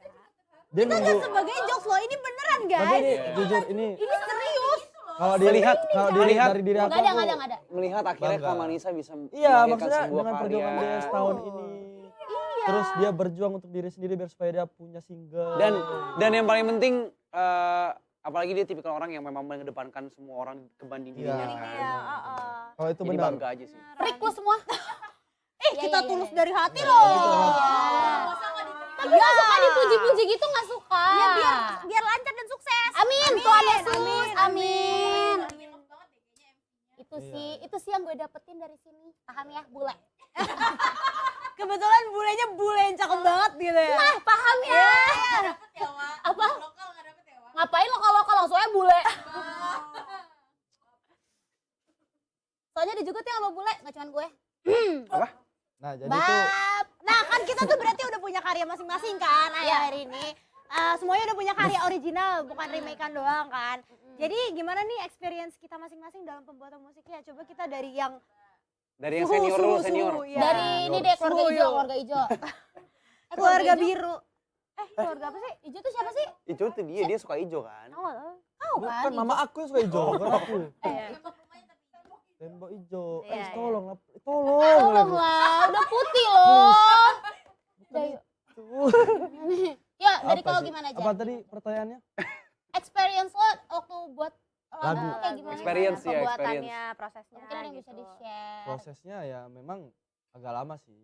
Speaker 3: dia nunggu.
Speaker 2: sebagai jokes loh, ini beneran
Speaker 3: Tapi
Speaker 2: guys.
Speaker 3: ini jujur ini
Speaker 2: Ini serius.
Speaker 3: kalau dilihat
Speaker 1: Melihat.
Speaker 3: dari diri aku.
Speaker 5: Nggak ada.
Speaker 1: Melihat akhirnya
Speaker 3: Bangga.
Speaker 1: Kak Manisa bisa
Speaker 3: Iya,
Speaker 1: melahirkan
Speaker 3: maksudnya
Speaker 1: sebuah
Speaker 3: dengan perjuangan
Speaker 1: karya.
Speaker 3: dia setahun ini. Terus dia berjuang untuk diri sendiri biar supaya dia punya single.
Speaker 1: Dan yang paling penting apalagi dia tipikal orang yang memang mengedepankan semua orang kebanding
Speaker 3: Iya.
Speaker 1: dirinya kan.
Speaker 2: Iya,
Speaker 3: kalau itu
Speaker 1: Jadi
Speaker 3: benar.
Speaker 1: bangga aja sih.
Speaker 5: Freak lu semua.
Speaker 2: Kita tulus dari hati
Speaker 3: Iya,
Speaker 2: loh.
Speaker 3: gitu.
Speaker 5: Tapi gak suka dipuji-puji gitu, gak suka.
Speaker 2: Ya biar lancar dan sukses.
Speaker 5: Amin, Tuhan Yesus.
Speaker 2: Amin.
Speaker 5: Amin. Itu sih yang gue dapetin dari sini. Paham ya, bule?
Speaker 2: Kebetulan bulenya bule yang cakep banget gitu ya.
Speaker 5: Ah, paham ya? Apa? Ngapain lokal-lokal langsung aja bule? Soalnya dijugutin sama bule, gak cuma gue.
Speaker 3: Nah, jadi tuh
Speaker 2: Nah kan kita tuh berarti udah punya karya masing-masing kan
Speaker 5: Iya.
Speaker 2: hari ini. Semuanya udah punya karya original, bukan remake-an doang kan. Jadi gimana nih experience kita masing-masing dalam pembuatan musiknya? Coba kita dari yang
Speaker 1: Senior dulu, senior.
Speaker 2: ya.
Speaker 5: Dari ini deh, keluarga
Speaker 2: Suhu,
Speaker 5: hijau,
Speaker 2: yuk.
Speaker 5: keluarga hijau.
Speaker 2: Keluarga biru. Keluarga apa sih?
Speaker 5: Hijau tuh siapa sih?
Speaker 1: Itu tuh dia suka hijau kan.
Speaker 2: Tahu nggak lo?
Speaker 5: Tahu kan?
Speaker 3: kan mama aku yang suka hijau, bukan aku.
Speaker 2: Iya.
Speaker 3: Tembok hijau.
Speaker 2: Iya,
Speaker 3: Tolong lah.
Speaker 5: Tolong lah, udah putih loh. Udah yuk. Ya, dari
Speaker 3: Apa
Speaker 5: kalau
Speaker 3: sih?
Speaker 5: gimana aja?
Speaker 3: Apa tadi pertanyaannya?
Speaker 5: Experience lo waktu buat lagu
Speaker 3: Lagu.
Speaker 5: kayak gimana?
Speaker 1: Experience ya,
Speaker 2: Pembuatannya, prosesnya
Speaker 5: Mungkin ada yang bisa
Speaker 2: gitu.
Speaker 5: di-share.
Speaker 3: Prosesnya ya memang agak lama sih.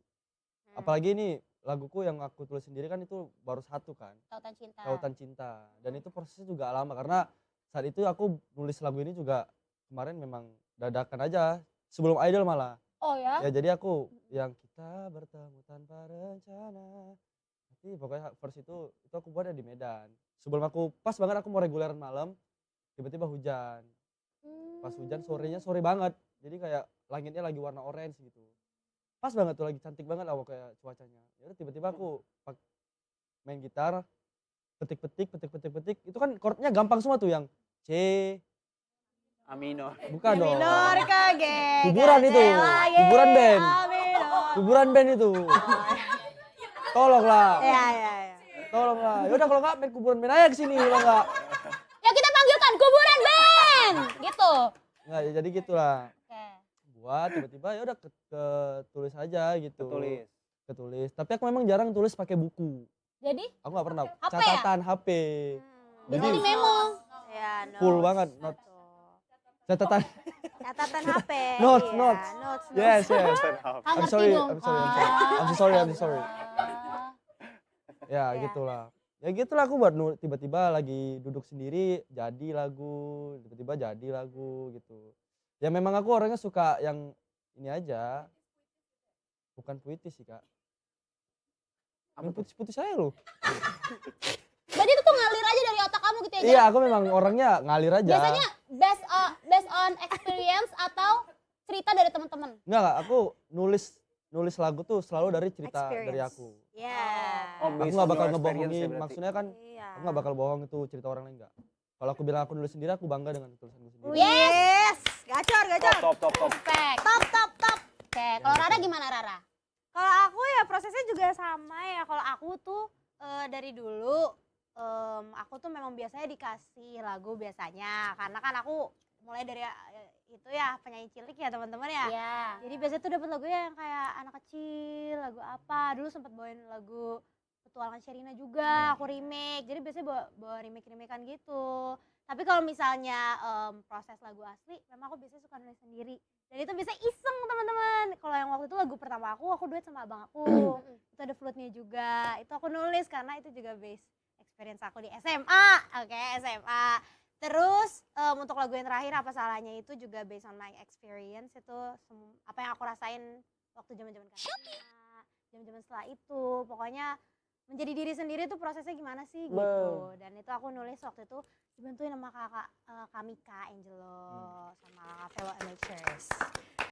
Speaker 3: Apalagi ini laguku yang aku tulis sendiri kan itu baru satu kan,
Speaker 5: Tautan cinta.
Speaker 3: Tautan Cinta. Dan itu prosesnya juga lama karena saat itu aku nulis lagu ini juga kemarin memang dadakan aja sebelum Idol malah.
Speaker 5: Oh ya?
Speaker 3: Ya jadi aku yang kita bertemu tanpa rencana. Tapi pokoknya verse itu aku buatnya di Medan. Sebelum aku pas banget aku mau reguleran malam, tiba-tiba hujan. Pas hujan sorenya sore banget, jadi kayak langitnya lagi warna orange gitu. Pas banget tuh, lagi cantik banget lah kayak cuacanya. Ya udah tiba-tiba aku main gitar, petik, itu kan chordnya gampang semua tuh, yang C,
Speaker 1: A minor.
Speaker 3: bukan dong.
Speaker 2: Minor kaget.
Speaker 3: Kuburan itu, kuburan band. Kuburan band itu. Tolonglah,
Speaker 2: Ya.
Speaker 3: tolonglah. Yaudah kalau nggak main kuburan band aja kesini kalau nggak.
Speaker 5: Ya kita panggilkan kuburan band. Gitu.
Speaker 3: Nggak, ya jadi gitulah.
Speaker 5: Oke.
Speaker 3: Buat tiba-tiba ya udah ketulis aja gitu.
Speaker 1: Ketulis.
Speaker 3: Tapi aku memang jarang tulis pakai buku.
Speaker 5: Jadi
Speaker 3: Aku nggak pernah.
Speaker 5: HP ya?
Speaker 3: Catatan HP.
Speaker 5: bisa
Speaker 3: Jadi
Speaker 5: di memo.
Speaker 2: Ya,
Speaker 3: full banget note. Catatan.
Speaker 2: Catatan HP.
Speaker 3: Notes,
Speaker 2: iya,
Speaker 3: notes.
Speaker 2: notes.
Speaker 3: Yes.
Speaker 5: Kamu
Speaker 3: I'm
Speaker 5: ngerti
Speaker 3: sorry,
Speaker 5: dong.
Speaker 3: I'm sorry. Ya gitulah. Ya gitulah aku buat tiba-tiba lagi duduk sendiri jadi lagu, tiba-tiba jadi lagu gitu. Ya memang aku orangnya suka yang ini aja. Bukan puitis sih, Kak. Yang putih-putih saya loh.
Speaker 5: Berarti itu tuh ngalir aja dari otak kamu gitu ya?
Speaker 3: Iya, aku memang orangnya ngalir aja.
Speaker 5: Biasanya based on experience atau cerita dari teman-teman?
Speaker 3: Enggak, aku nulis lagu tuh selalu dari cerita dari aku.
Speaker 2: Ya.
Speaker 1: Oh,
Speaker 3: Aku
Speaker 1: based
Speaker 3: nggak
Speaker 1: on
Speaker 3: bakal
Speaker 1: your experience ya
Speaker 3: ngebohongin,
Speaker 1: berarti.
Speaker 3: maksudnya kan
Speaker 2: Iya.
Speaker 3: aku nggak bakal bohong itu cerita orang lain enggak. Kalau aku bilang aku nulis sendiri, aku bangga dengan tulisanku sendiri.
Speaker 2: Yes. Gacor.
Speaker 1: Top.
Speaker 5: Respect.
Speaker 2: Top.
Speaker 5: Oke, kalau Rara gimana Rara?
Speaker 2: Kalau aku ya prosesnya juga sama ya. Kalau aku tuh dari dulu aku tuh memang biasanya dikasih lagu biasanya. Karena kan aku mulai dari itu ya penyanyi cilik ya teman-teman ya.
Speaker 5: Iya.
Speaker 2: Jadi biasanya tuh dapat lagunya yang kayak anak kecil, lagu apa. Dulu sempat bawain lagu Petualangan Sherina juga, aku remake. Jadi biasanya bawa remake-remakean gitu. Tapi kalau misalnya proses lagu asli, memang aku biasanya suka nulis sendiri. Dan itu biasanya iseng teman-teman. Kalau yang waktu itu lagu pertama aku duet sama abang aku. Itu ada flute-nya juga. Itu aku nulis karena itu juga base experience aku di SMA. Oke, SMA. Terus untuk lagu yang terakhir apa salahnya itu juga based on my experience itu apa yang aku rasain waktu zaman-zaman karantina, zaman-zaman setelah itu. Pokoknya menjadi diri sendiri tuh prosesnya gimana sih gitu. Dan itu aku nulis waktu itu dibantuin sama kakak Kamika Angelo sama Fellow Amateurs.